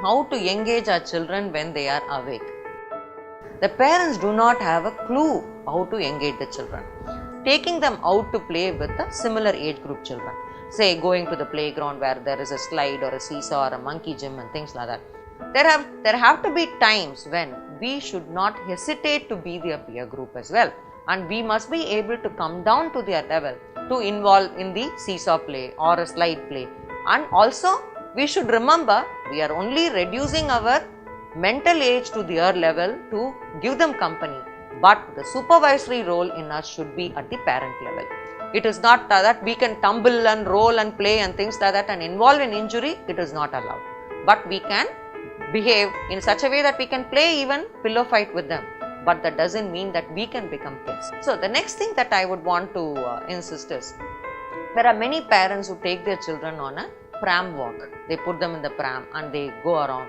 how to engage our children when they are awake. The parents do not have a clue how to engage the children. Taking them out to play with the similar age group children, say going to the playground where there is a slide or a seesaw or a monkey gym and things like that. There have to be times when we should not hesitate to be their peer group as well, and we must be able to come down to their level to involve in the seesaw play or a slide play. And also we should remember we are only reducing our mental age to their level to give them company, but the supervisory role in us should be at the parent level. It is not that we can tumble and roll and play and things like that and involve in injury. It is not allowed, but we can behave in such a way that we can play even pillow fight with them, but that doesn't mean that we can become kids. So the next thing that I would want to insist is, there are many parents who take their children on a pram walk. They put them in the pram and they go around,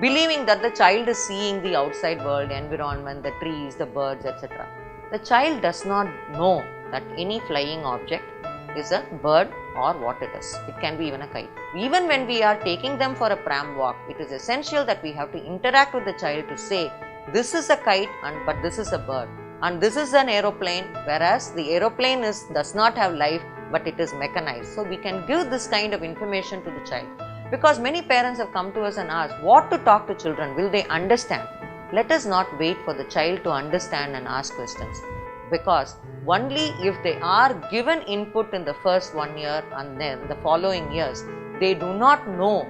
believing that the child is seeing the outside world, environment, the trees, the birds, etc. The child does not know that any flying object is a bird or what it is. It can be even a kite. Even when we are taking them for a pram walk, it is essential that we have to interact with the child to say, this is a kite but this is a bird, and this is an aeroplane, whereas the aeroplane does not have life but it is mechanized. So we can give this kind of information to the child, because many parents have come to us and asked what to talk to children. Will they understand? Let us not wait for the child to understand and ask questions, because only if they are given input in the first 1 year and then the following years, they do not know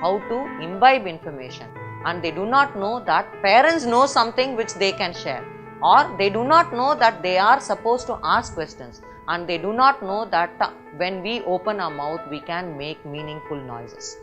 how to imbibe information, and they do not know that parents know something which they can share, or they do not know that they are supposed to ask questions, and they do not know that when we open our mouth we can make meaningful noises.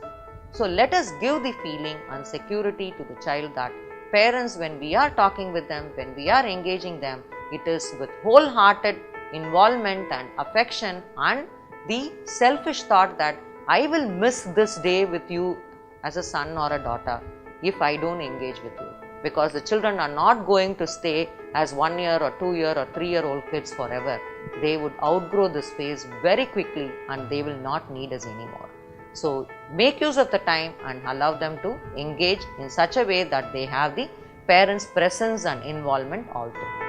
So let us give the feeling and security to the child that parents, when we are talking with them, when we are engaging them, it is with wholehearted involvement and affection, and the selfish thought that I will miss this day with you as a son or a daughter if I don't engage with you, because the children are not going to stay as 1 year or 2 year or 3 year old kids forever. They would outgrow this phase very quickly and they will not need us anymore. So make use of the time and allow them to engage in such a way that they have the parents' presence and involvement all through.